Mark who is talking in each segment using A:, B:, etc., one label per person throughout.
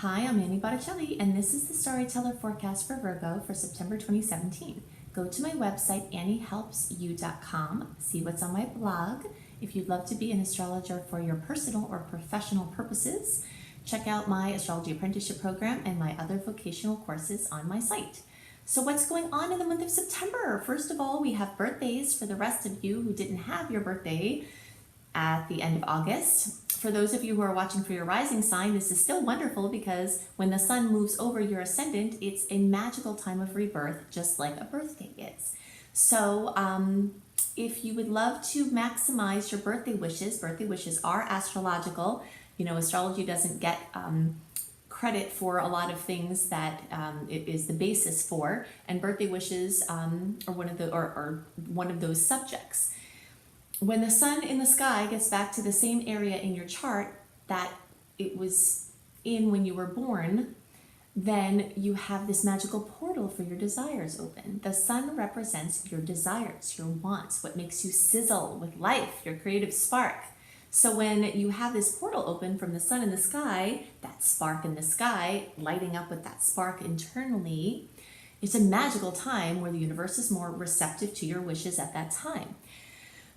A: Hi, I'm Annie Botticelli, and this is the Storyteller Forecast for Virgo for September 2017. Go to my website, anniehelpsyou.com, see what's on my blog. If you'd love to be an astrologer for your personal or professional purposes, check out my astrology apprenticeship program and my other vocational courses on my site. So what's going on in the month of September? First of all, we have birthdays for the rest of you who didn't have your birthday at the end of August. For those of you who are watching for your rising sign, this is still wonderful because when the sun moves over your ascendant, it's a magical time of rebirth, just like a birthday is. So if you would love to maximize your birthday wishes are astrological. You know, astrology doesn't get credit for a lot of things that it is the basis for, and birthday wishes are one of those subjects. When the sun in the sky gets back to the same area in your chart that it was in when you were born, then you have this magical portal for your desires open. The sun represents your desires, your wants, what makes you sizzle with life, your creative spark. So when you have this portal open from the sun in the sky, that spark in the sky, lighting up with that spark internally, it's a magical time where the universe is more receptive to your wishes at that time.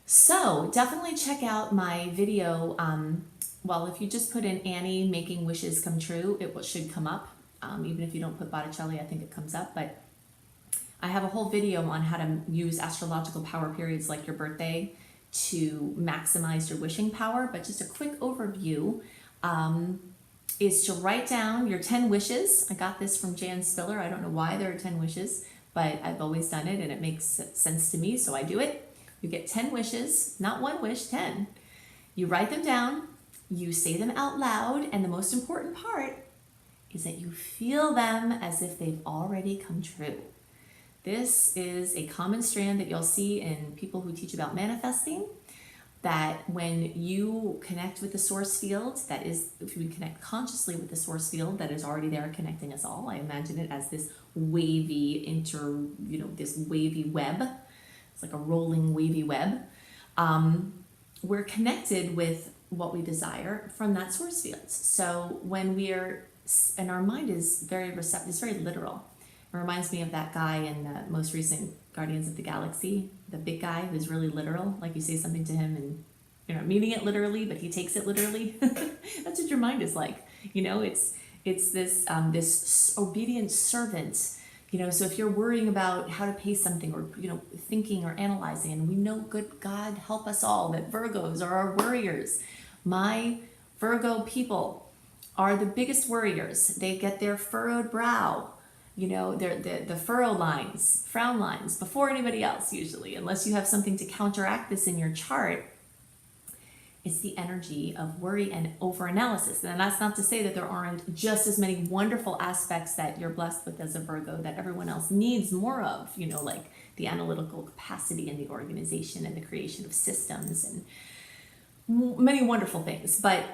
A: So definitely check out my video. Well, if you just put in Annie making wishes come true, it should come up. Even if you don't put Botticelli, I think it comes up. But I have a whole video on how to use astrological power periods like your birthday to maximize your wishing power. But just a quick overview is to write down your 10 wishes. I got this from Jan Spiller. I don't know why there are 10 wishes, but I've always done it and it makes sense to me, so I do it. You get 10 wishes, not one wish, 10. You write them down, you say them out loud, and the most important part is that you feel them as if they've already come true. This is a common strand that you'll see in people who teach about manifesting, that when you connect with the source field, that is, if you connect consciously with the source field that is already there connecting us all, I imagine it as this wavy this wavy web. It's like a rolling wavy web. We're connected with what we desire from that source field. So when and our mind is very receptive, it's very literal. It reminds me of that guy in the most recent Guardians of the Galaxy, the big guy who's really literal. Like you say something to him and you're not meaning it literally, but he takes it literally. That's what your mind is like. You know, it's this obedient servant. You know, so if you're worrying about how to pay something or, thinking or analyzing, and we know, good God help us all, that Virgos are our worriers. My Virgo people are the biggest worriers. They get their furrowed brow, the furrow lines, frown lines before anybody else usually, unless you have something to counteract this in your chart. It's the energy of worry and overanalysis. And that's not to say that there aren't just as many wonderful aspects that you're blessed with as a Virgo that everyone else needs more of, like the analytical capacity and the organization and the creation of systems and many wonderful things. But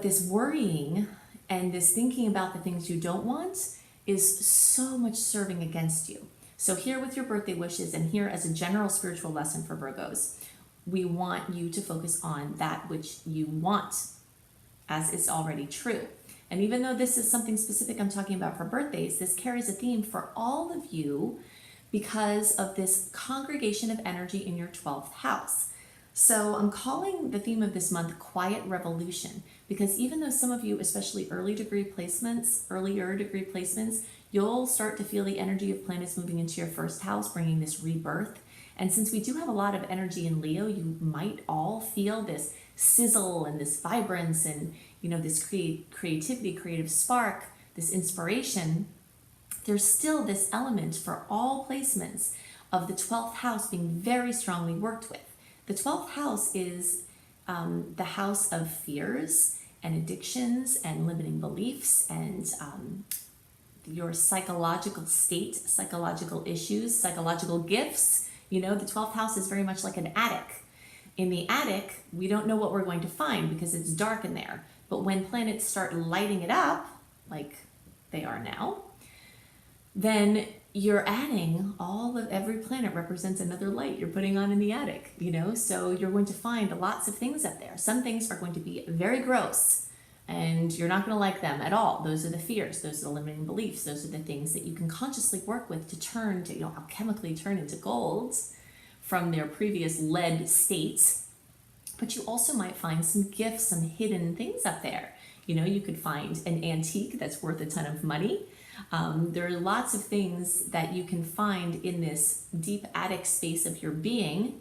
A: this worrying and this thinking about the things you don't want is so much serving against you. So here with your birthday wishes and here as a general spiritual lesson for Virgos, we want you to focus on that which you want, as is already true. And even though this is something specific I'm talking about for birthdays, this carries a theme for all of you because of this congregation of energy in your 12th house. So I'm calling the theme of this month Quiet Revolution, because even though some of you, especially earlier degree placements, you'll start to feel the energy of planets moving into your first house, bringing this rebirth. And since we do have a lot of energy in Leo, you might all feel this sizzle and this vibrance and, this creativity, creative spark, this inspiration. There's still this element for all placements of the 12th house being very strongly worked with. The 12th house is the house of fears and addictions and limiting beliefs and your psychological state, psychological issues, psychological gifts. The 12th house is very much like an attic. In the attic, we don't know what we're going to find because it's dark in there. But when planets start lighting it up, like they are now, then you're adding every planet represents another light you're putting on in the attic, so you're going to find lots of things up there. Some things are going to be very gross and you're not going to like them at all. Those are the fears, those are the limiting beliefs, those are the things that you can consciously work with to turn to, alchemically turn into gold from their previous lead states. But you also might find some gifts, some hidden things up there. You could find an antique that's worth a ton of money. There are lots of things that you can find in this deep attic space of your being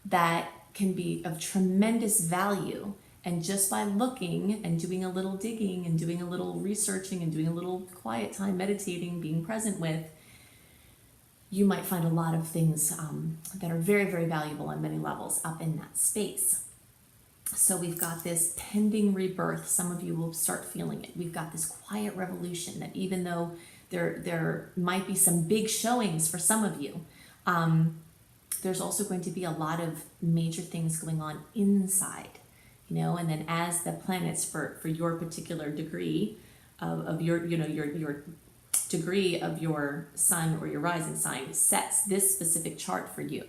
A: that can be of tremendous value. And just by looking and doing a little digging and doing a little researching and doing a little quiet time meditating, being present with, you might find a lot of things that are very, very valuable on many levels up in that space. So we've got this pending rebirth. Some of you will start feeling it. We've got this quiet revolution that even though there might be some big showings for some of you, there's also going to be a lot of major things going on inside, and then as the planets for your particular degree of your degree of your sun or your rising sign sets this specific chart for you.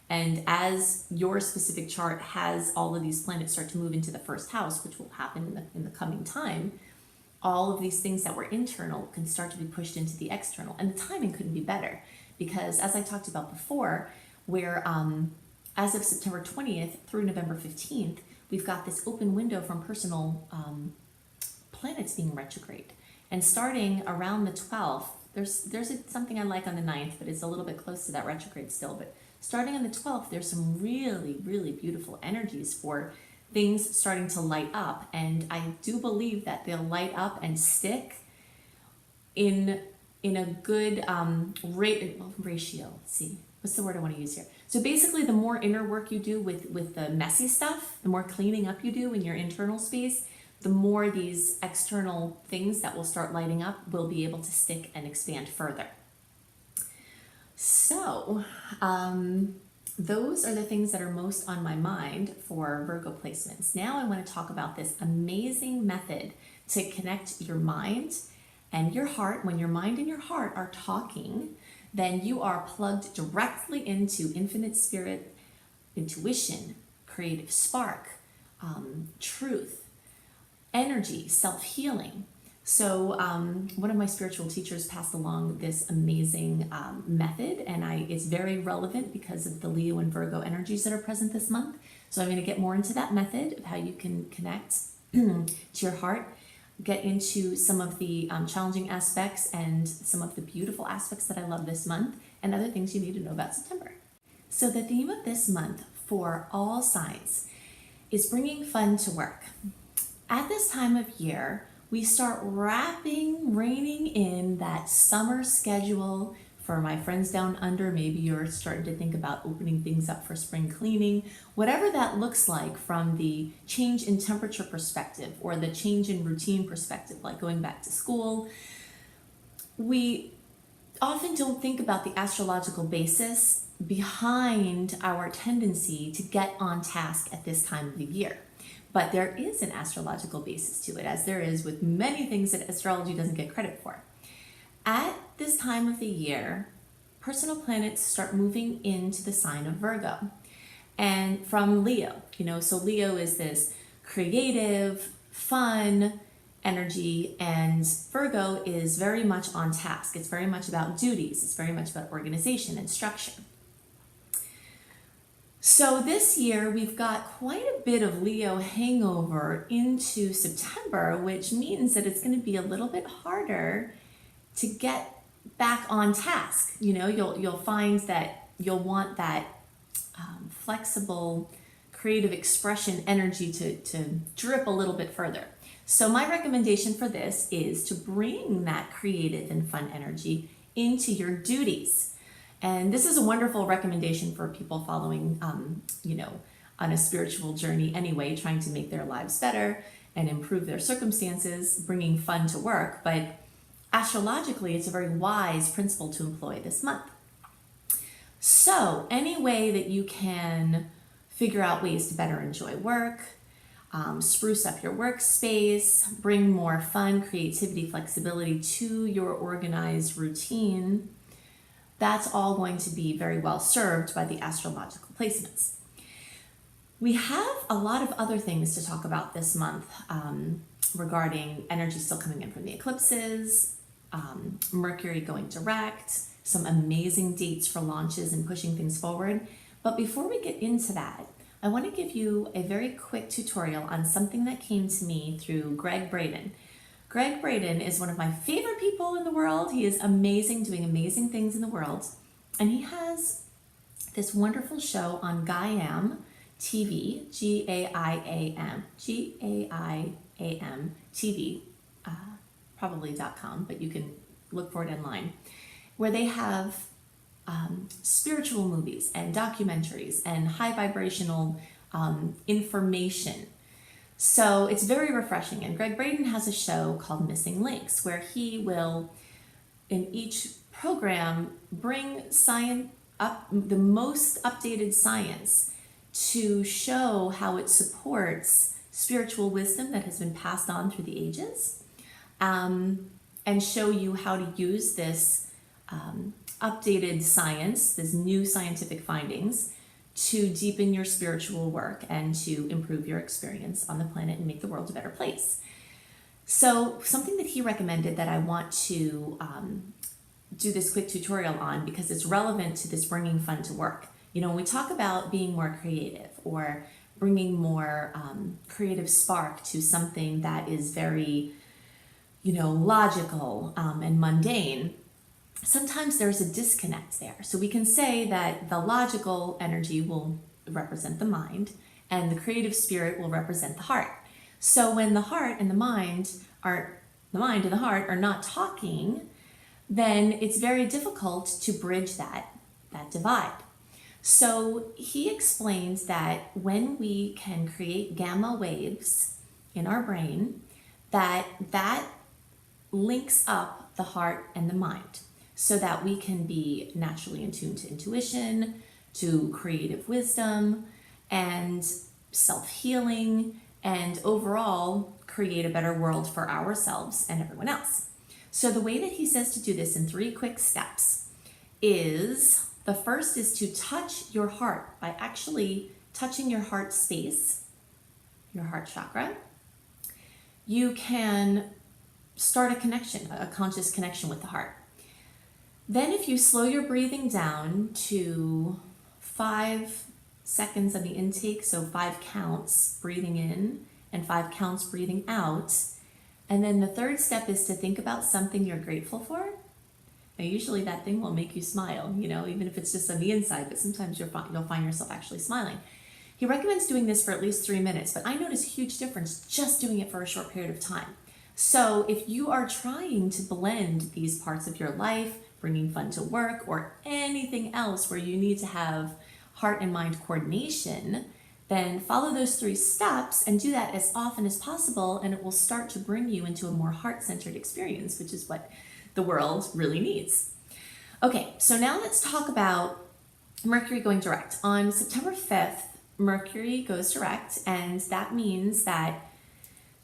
A: And as your specific chart has all of these planets start to move into the first house, which will happen in the coming time, all of these things that were internal can start to be pushed into the external. And the timing couldn't be better because, as I talked about before, where as of September 20th through November 15th, we've got this open window from personal planets being retrograde. And starting around the 12th, there's something I like on the 9th, but it's a little bit close to that retrograde still. But starting on the 12th, there's some really, really beautiful energies for things starting to light up. And I do believe that they'll light up and stick in a good ratio. Let's see, what's the word I want to use here? So basically, the more inner work you do with the messy stuff, the more cleaning up you do in your internal space, the more these external things that will start lighting up will be able to stick and expand further. So those are the things that are most on my mind for Virgo placements. Now I want to talk about this amazing method to connect your mind and your heart. When your mind and your heart are talking, then you are plugged directly into infinite spirit, intuition, creative spark, truth, energy, self-healing. So one of my spiritual teachers passed along this amazing method, and it's very relevant because of the Leo and Virgo energies that are present this month. So I'm going to get more into that method of how you can connect to your heart, get into some of the challenging aspects and some of the beautiful aspects that I love this month, and other things you need to know about September. So the theme of this month for all signs is bringing fun to work. At this time of year, we start reining in that summer schedule. For my friends down under, maybe you're starting to think about opening things up for spring cleaning. Whatever that looks like from the change in temperature perspective or the change in routine perspective, like going back to school, we often don't think about the astrological basis behind our tendency to get on task at this time of the year. But there is an astrological basis to it, as there is with many things that astrology doesn't get credit for. At this time of the year, personal planets start moving into the sign of Virgo. And from Leo, so Leo is this creative, fun energy, and Virgo is very much on task. It's very much about duties. It's very much about organization and structure. So this year we've got quite a bit of Leo hangover into September, which means that it's going to be a little bit harder to get back on task. You'll find that you'll want that flexible, creative expression energy to drip a little bit further. So my recommendation for this is to bring that creative and fun energy into your duties. And this is a wonderful recommendation for people following, on a spiritual journey anyway, trying to make their lives better and improve their circumstances, bringing fun to work. But astrologically, it's a very wise principle to employ this month. So any way that you can figure out ways to better enjoy work, spruce up your workspace, bring more fun, creativity, flexibility to your organized routine, that's all going to be very well served by the astrological placements. We have a lot of other things to talk about this month. regarding energy still coming in from the eclipses, Mercury going direct, some amazing dates for launches and pushing things forward. But before we get into that, I want to give you a very quick tutorial on something that came to me through Greg Braden. Greg Braden is one of my favorite people in the world. He is amazing, doing amazing things in the world. And he has this wonderful show on Gaiam TV, G-A-I-A-M TV, probably.com, but you can look for it online, where they have spiritual movies and documentaries and high vibrational information. So it's very refreshing. And Greg Braden has a show called Missing Links, where he will, in each program, bring science up, the most updated science, to show how it supports spiritual wisdom that has been passed on through the ages, and show you how to use this updated science, this new scientific findings, to deepen your spiritual work and to improve your experience on the planet and make the world a better place. So something that he recommended that I want to do this quick tutorial on, because it's relevant to this bringing fun to work. You know, when we talk about being more creative or bringing more creative spark to something that is very, logical and mundane, sometimes there's a disconnect there. So we can say that the logical energy will represent the mind and the creative spirit will represent the heart. So when the heart and the mind and the heart are not talking, then it's very difficult to bridge that divide. So he explains that when we can create gamma waves in our brain, that links up the heart and the mind, so that we can be naturally in tune to intuition, to creative wisdom, and self-healing, and overall create a better world for ourselves and everyone else. So the way that he says to do this in 3 quick steps is, the first is to touch your heart by actually touching your heart space, your heart chakra. You can start a connection, a conscious connection with the heart. Then if you slow your breathing down to 5 seconds on the intake, so 5 counts breathing in and 5 counts breathing out. And then the third step is to think about something you're grateful for. Now, usually that thing will make you smile, even if it's just on the inside, but sometimes you'll find yourself actually smiling. He recommends doing this for at least 3 minutes, but I notice a huge difference just doing it for a short period of time. So if you are trying to blend these parts of your life, bringing fun to work, or anything else where you need to have heart and mind coordination, then follow those 3 steps and do that as often as possible, and it will start to bring you into a more heart-centered experience, which is what the world really needs. Okay, so now let's talk about Mercury going direct. On September 5th, Mercury goes direct, and that means that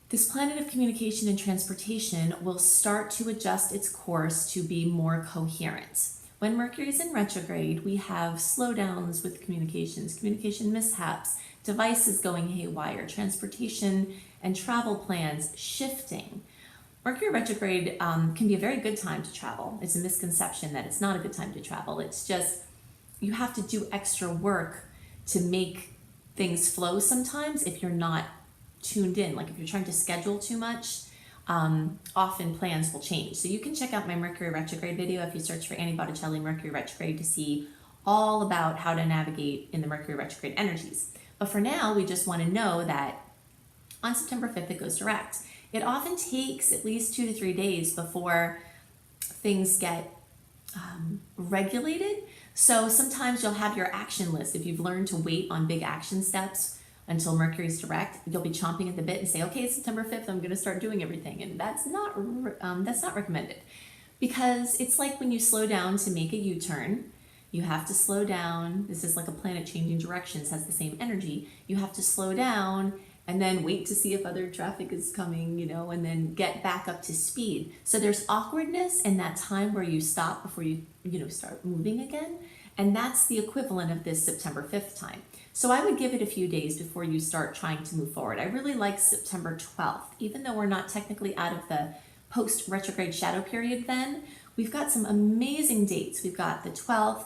A: this planet of communication and transportation will start to adjust its course to be more coherent. When Mercury is in retrograde, we have slowdowns with communication mishaps, devices going haywire, transportation and travel plans shifting. Mercury retrograde can be a very good time to travel. It's a misconception that it's not a good time to travel. It's just you have to do extra work to make things flow sometimes if you're not tuned in. Like if you're trying to schedule too much, often plans will change. So you can check out my Mercury retrograde video if you search for Annie Botticelli Mercury retrograde to see all about how to navigate in the Mercury retrograde energies. But for now, we just want to know that on September 5th, it goes direct. It often takes at least 2 to 3 days before things get regulated. So sometimes you'll have your action list. If you've learned to wait on big action steps until Mercury's direct, you'll be chomping at the bit and say, okay, it's September 5th, I'm going to start doing everything. And that's not recommended, because it's like when you slow down to make a U-turn, you have to slow down. This is like a planet changing directions, has the same energy. You have to slow down and then wait to see if other traffic is coming, and then get back up to speed. So there's awkwardness in that time where you stop before you, start moving again. and that's the equivalent of this September 5th time. So I would give it a few days before you start trying to move forward. I really like September 12th, even though we're not technically out of the post-retrograde shadow period then. We've got some amazing dates. We've got the 12th,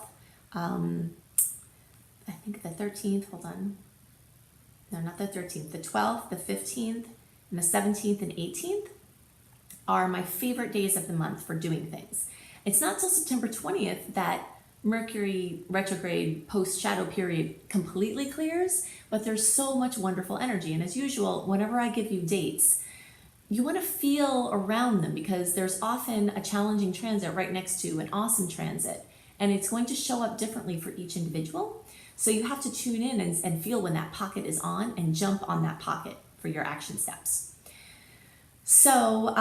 A: I think the 13th, hold on. No, not the 13th. The 12th, the 15th, and the 17th and 18th are my favorite days of the month for doing things. It's not till September 20th that Mercury retrograde post-shadow period completely clears, but there's so much wonderful energy. And as usual, whenever I give you dates, you want to feel around them because there's often a challenging transit right next to an awesome transit, and it's going to show up differently for each individual. So you have to tune in and feel when that pocket is on and jump on that pocket for your action steps. So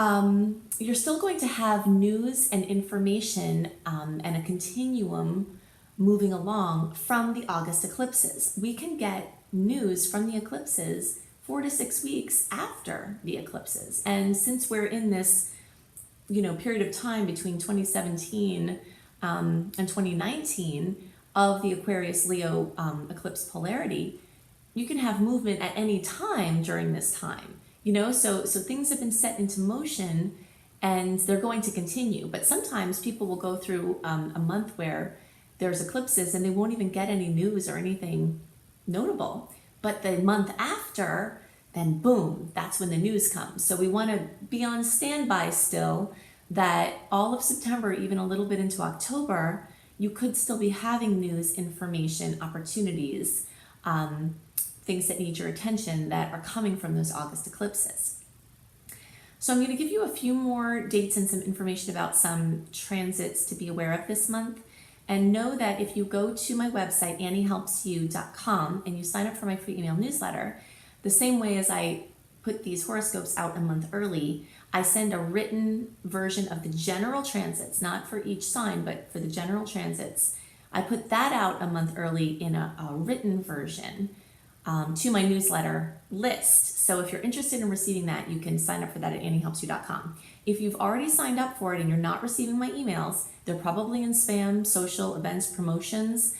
A: you're still going to have news and information and a continuum moving along from the August eclipses. We can get news from the eclipses 4 to 6 weeks after the eclipses. And since we're in this, period of time between 2017 and 2019 of the Aquarius Leo eclipse polarity, you can have movement at any time during this time. So things have been set into motion and they're going to continue. But sometimes people will go through a month where there's eclipses and they won't even get any news or anything notable. But the month after, then boom, that's when the news comes. So we want to be on standby still that all of September, even a little bit into October, you could still be having news, information, opportunities, things that need your attention that are coming from those August eclipses. So I'm going to give you a few more dates and some information about some transits to be aware of this month. And know that if you go to my website, anniehelpsyou.com, and you sign up for my free email newsletter, the same way as I put these horoscopes out a month early, I send a written version of the general transits, not for each sign, but for the general transits. I put that out a month early in a written version to my newsletter list. So if you're interested in receiving that, you can sign up for that at anniehelpsyou.com. If you've already signed up for it and you're not receiving my emails, they're probably in spam, social, events, promotions,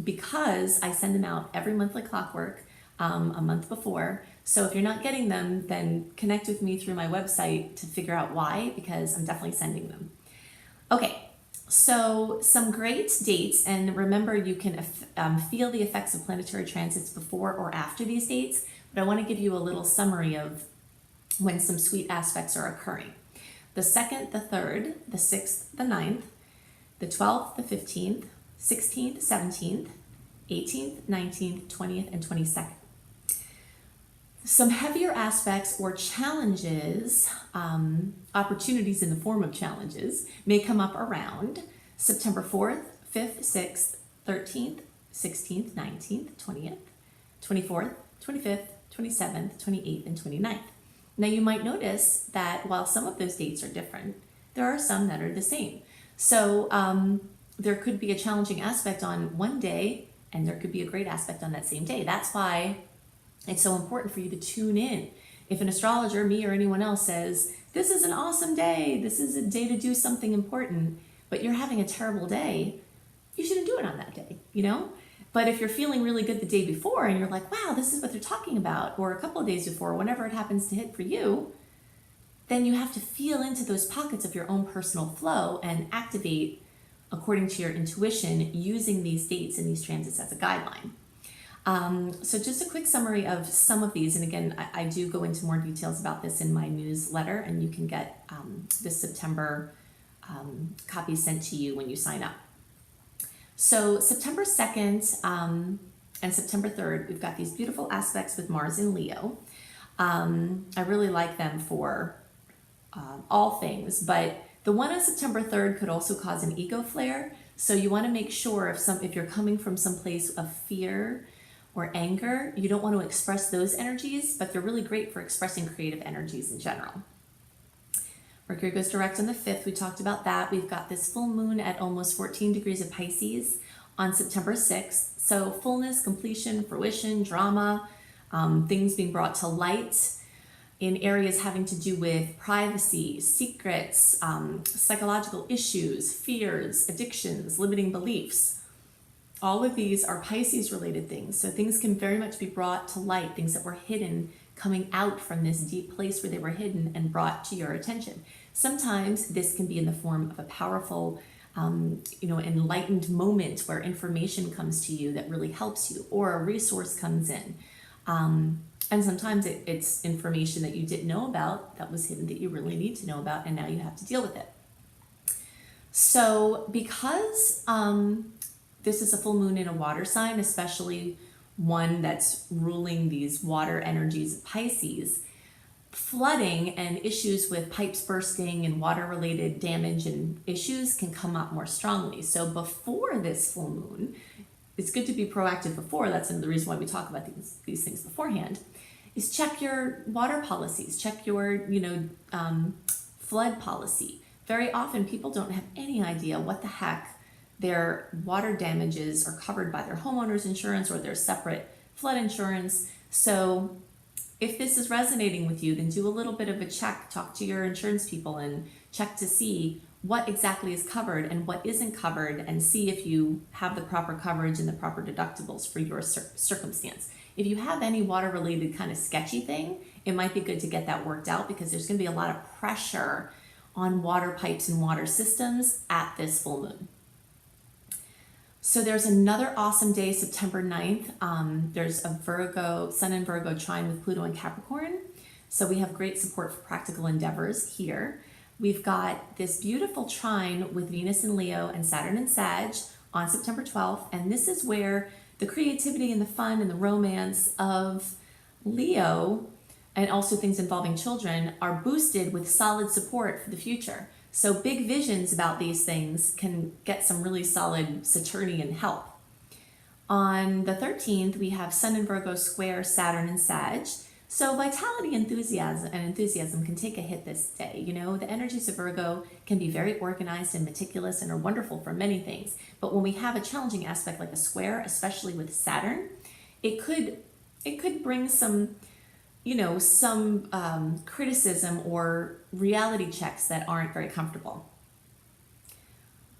A: because I send them out every month like clockwork, a month before. So if you're not getting them, then connect with me through my website to figure out why, because I'm definitely sending them. Okay, so some great dates, and remember you can feel the effects of planetary transits before or after these dates, but I want to give you a little summary of when some sweet aspects are occurring. The 2nd, the 3rd, the 6th, the 9th, the 12th, the 15th, 16th, 17th, 18th, 19th, 20th, and 22nd. Some heavier aspects or challenges, opportunities in the form of challenges, may come up around September 4th, 5th, 6th, 13th, 16th, 19th, 20th, 24th, 25th, 27th, 28th, and 29th. Now you might notice that while some of those dates are different, there are some that are the same. So there could be a challenging aspect on one day and there could be a great aspect on that same day. That's why it's so important for you to tune in. If an astrologer, me or anyone else, says, this is an awesome day, this is a day to do something important, but you're having a terrible day, you shouldn't do it on that day, But if you're feeling really good the day before and you're like, wow, this is what they're talking about, or a couple of days before, whenever it happens to hit for you, then you have to feel into those pockets of your own personal flow and activate according to your intuition using these dates and these transits as a guideline. So just a quick summary of some of these, and again, I do go into more details about this in my newsletter, and you can get this September copy sent to you when you sign up. So September 2nd and September 3rd, we've got these beautiful aspects with Mars in Leo. I really like them for all things, but the one on September 3rd could also cause an ego flare. So you want to make sure if you're coming from some place of fear or anger, you don't want to express those energies, but they're really great for expressing creative energies in general. Mercury goes direct on the 5th. We talked about that. We've got this full moon at almost 14 degrees of Pisces on September 6th. So fullness, completion, fruition, drama, things being brought to light. in areas having to do with privacy, secrets, psychological issues, fears, addictions, limiting beliefs. All of these are Pisces related things. So things can very much be brought to light, things that were hidden, coming out from this deep place where they were hidden and brought to your attention. Sometimes this can be in the form of a powerful, enlightened moment where information comes to you that really helps you, or a resource comes in. And sometimes it's information that you didn't know about that was hidden that you really need to know about, and now you have to deal with it. So because this is a full moon in a water sign, especially one that's ruling these water energies of Pisces, flooding and issues with pipes bursting and water related damage and issues can come up more strongly. So before this full moon, it's good to be proactive before. That's another reason why we talk about these things beforehand, is check your water policies, check your flood policy. Very often people don't have any idea what the heck their water damages are covered by their homeowner's insurance or their separate flood insurance. So if this is resonating with you, then do a little bit of a check, talk to your insurance people and check to see what exactly is covered and what isn't covered, and see if you have the proper coverage and the proper deductibles for your circumstance. If you have any water related kind of sketchy thing, it might be good to get that worked out, because there's going to be a lot of pressure on water pipes and water systems at this full moon. So there's another awesome day, September 9th. There's a Virgo, Sun and Virgo trine with Pluto and Capricorn. So we have great support for practical endeavors here. We've got this beautiful trine with Venus and Leo and Saturn and Sag on September 12th. And this is where the creativity and the fun and the romance of Leo, and also things involving children, are boosted with solid support for the future. So big visions about these things can get some really solid Saturnian help. On the 13th, we have Sun and Virgo square Saturn and Sag. So vitality, enthusiasm can take a hit this day. You know, the energies of Virgo can be very organized and meticulous and are wonderful for many things. But when we have a challenging aspect like a square, especially with Saturn, it could bring some criticism or reality checks that aren't very comfortable.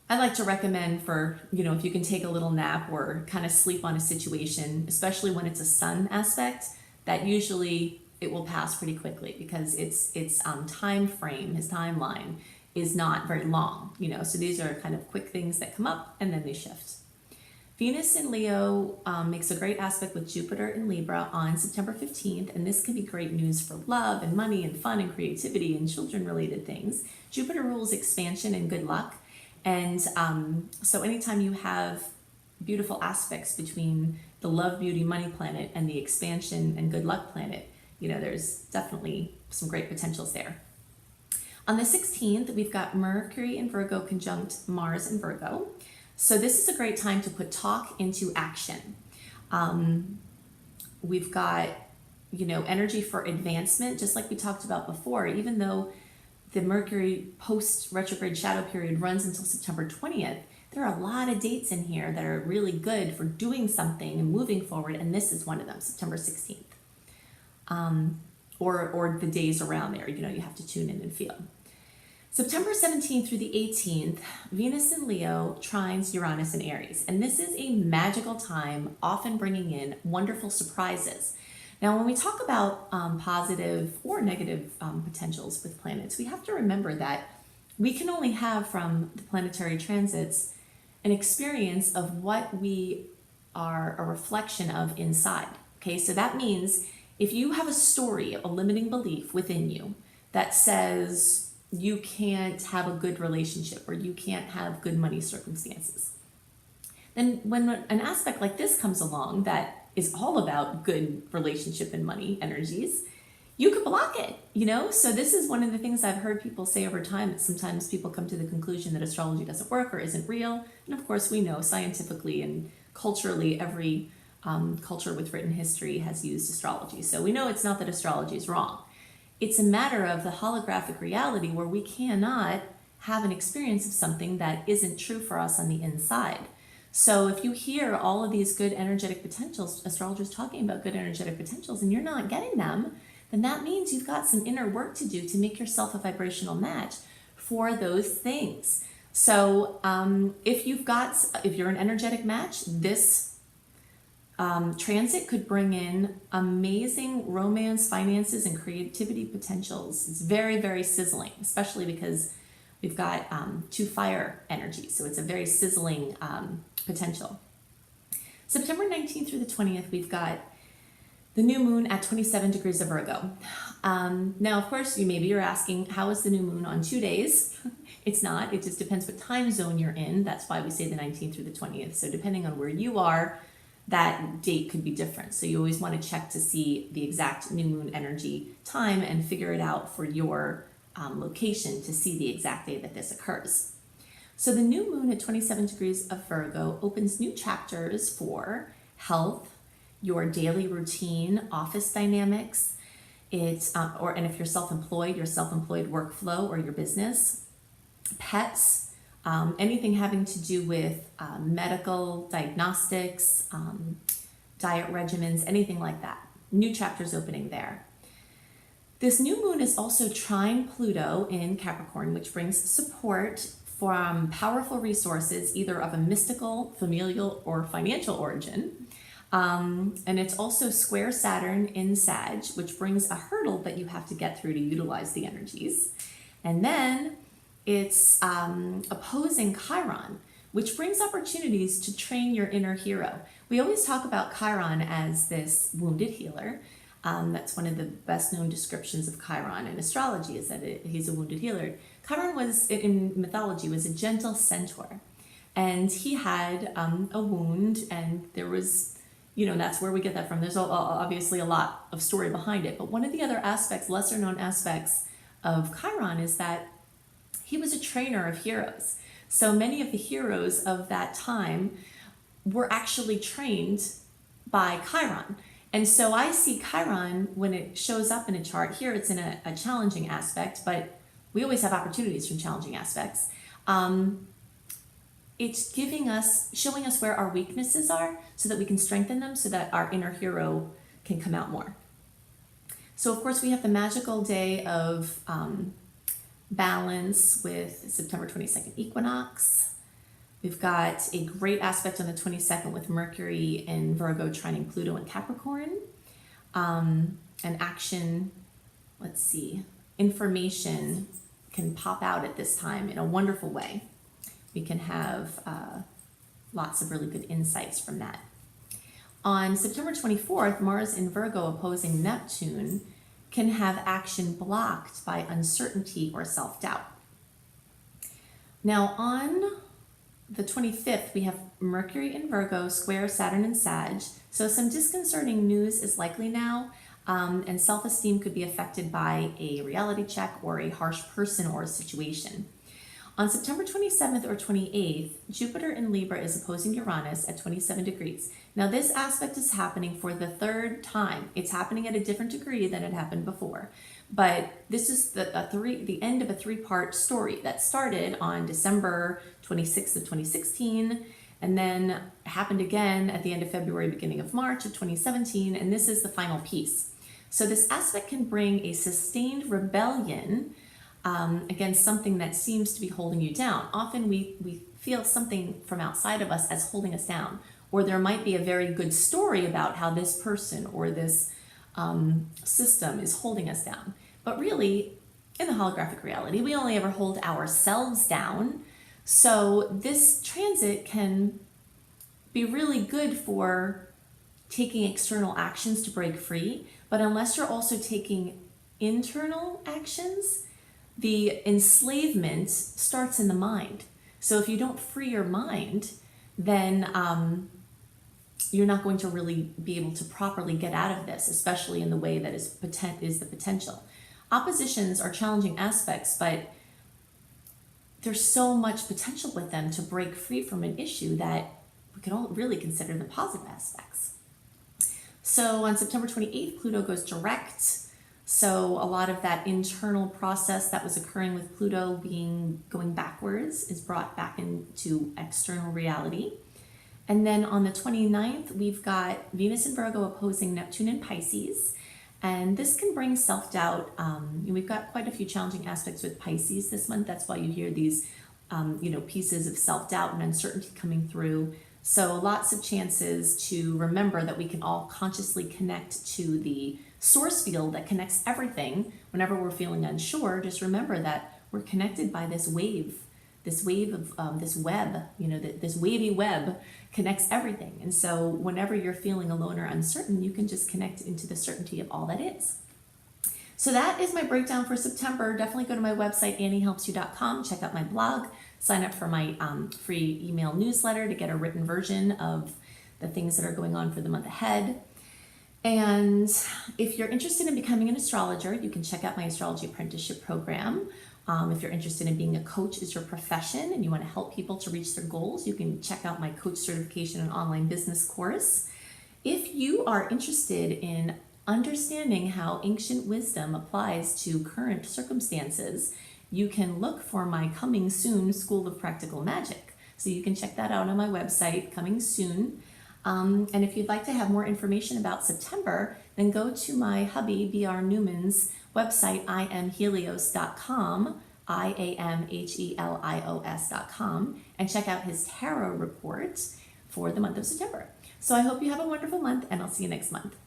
A: I like to recommend for, if you can take a little nap or kind of sleep on a situation, especially when it's a sun aspect, that usually it will pass pretty quickly, because its time frame, his timeline, is not very long. So these are kind of quick things that come up and then they shift. Venus in Leo makes a great aspect with Jupiter in Libra on September 15th, and this can be great news for love and money and fun and creativity and children-related things. Jupiter rules expansion and good luck, and so anytime you have beautiful aspects between the love, beauty, money planet and the expansion and good luck planet, there's definitely some great potentials there. On the 16th, we've got Mercury in Virgo conjunct Mars in Virgo. So this is a great time to put talk into action. We've got, energy for advancement, just like we talked about before. Even though the Mercury post-retrograde shadow period runs until September 20th, there are a lot of dates in here that are really good for doing something and moving forward, and this is one of them, September 16th. Or the days around there, you have to tune in and feel. September 17th through the 18th, Venus in Leo trines Uranus in Aries. And this is a magical time, often bringing in wonderful surprises. Now, when we talk about positive or negative potentials with planets, we have to remember that we can only have from the planetary transits an experience of what we are a reflection of inside. Okay, so that means if you have a story, a limiting belief within you that says you can't have a good relationship or you can't have good money circumstances, then when an aspect like this comes along that is all about good relationship and money energies, you could block it, So this is one of the things I've heard people say over time, that sometimes people come to the conclusion that astrology doesn't work or isn't real. And of course, we know scientifically and culturally, every culture with written history has used astrology. So we know it's not that astrology is wrong. It's a matter of the holographic reality where we cannot have an experience of something that isn't true for us on the inside. So if you hear all of these good energetic potentials, astrologers talking about good energetic potentials, and you're not getting them, then that means you've got some inner work to do to make yourself a vibrational match for those things. So if you're an energetic match, this transit could bring in amazing romance, finances, and creativity potentials. It's very, very sizzling, especially because we've got 2 fire energies, so it's a very sizzling potential. September 19th through the 20th, we've got the new moon at 27 degrees of Virgo. Now, of course, you're asking, how is the new moon on 2 days? It's not. It just depends what time zone you're in. That's why we say the 19th through the 20th. So depending on where you are, that date could be different. So you always want to check to see the exact new moon energy time and figure it out for your location to see the exact day that this occurs. So the new moon at 27 degrees of Virgo opens new chapters for health, your daily routine, office dynamics. And if you're self-employed, your self-employed workflow or your business, pets, anything having to do with medical diagnostics, diet regimens, anything like that. New chapters opening there. This new moon is also trine Pluto in Capricorn, which brings support from powerful resources, either of a mystical, familial, or financial origin. And it's also square Saturn in Sag, which brings a hurdle that you have to get through to utilize the energies. And then it's opposing Chiron, which brings opportunities to train your inner hero. We always talk about Chiron as this wounded healer. That's one of the best known descriptions of Chiron in astrology, is that he's a wounded healer. Chiron in mythology was a gentle centaur, and he had a wound, and there was, that's where we get that from. There's obviously a lot of story behind it, but one of the other aspects, lesser known aspects of Chiron, is that he was a trainer of heroes. So many of the heroes of that time were actually trained by Chiron. And so I see Chiron, when it shows up in a chart, here it's in a challenging aspect, but we always have opportunities from challenging aspects. It's showing us where our weaknesses are so that we can strengthen them, so that our inner hero can come out more. So of course we have the magical day of balance with September 22nd equinox. We've got a great aspect on the 22nd with Mercury in Virgo trining Pluto in Capricorn. And action, information can pop out at this time in a wonderful way. We can have lots of really good insights from that. On September 24th, Mars in Virgo opposing Neptune can have action blocked by uncertainty or self-doubt. Now on the 25th, we have Mercury in Virgo square Saturn in Sag. So some disconcerting news is likely now, and self-esteem could be affected by a reality check or a harsh person or situation. On September 27th or 28th, Jupiter in Libra is opposing Uranus at 27 degrees. Now this aspect is happening for the 3rd time. It's happening at a different degree than it happened before. But this is the end of a 3-part story that started on December 26th of 2016, and then happened again at the end of February, beginning of March of 2017, and this is the final piece. So this aspect can bring a sustained rebellion against something that seems to be holding you down. Often we feel something from outside of us as holding us down, or there might be a very good story about how this person or this system is holding us down. But really, in the holographic reality, we only ever hold ourselves down. So this transit can be really good for taking external actions to break free, but unless you're also taking internal actions, the enslavement starts in the mind. So if you don't free your mind, then you're not going to really be able to properly get out of this, especially in the way that is the potential. Oppositions are challenging aspects, but there's so much potential with them to break free from an issue that we can all really consider the positive aspects. So on September 28th, Pluto goes direct. So a lot of that internal process that was occurring with Pluto going backwards is brought back into external reality. And then on the 29th, we've got Venus in Virgo opposing Neptune in Pisces. And this can bring self-doubt. We've got quite a few challenging aspects with Pisces this month. That's why you hear these, pieces of self-doubt and uncertainty coming through. So lots of chances to remember that we can all consciously connect to the source field that connects everything. Whenever we're feeling unsure, just remember that we're connected by this wave of this web, this wavy web connects everything. And so whenever you're feeling alone or uncertain, you can just connect into the certainty of all that is. So that is my breakdown for September. Definitely go to my website, anniehelpsyou.com, check out my blog, sign up for my free email newsletter to get a written version of the things that are going on for the month ahead. And if you're interested in becoming an astrologer, you can check out my astrology apprenticeship program. If you're interested in being a coach as your profession and you want to help people to reach their goals, you can check out my coach certification and online business course. If you are interested in understanding how ancient wisdom applies to current circumstances, you can look for my coming soon School of Practical Magic. So you can check that out on my website, coming soon. And if you'd like to have more information about September, then go to my hubby, B.R. Newman's website, iamhelios.com, iamhelios.com, and check out his tarot report for the month of September. So I hope you have a wonderful month, and I'll see you next month.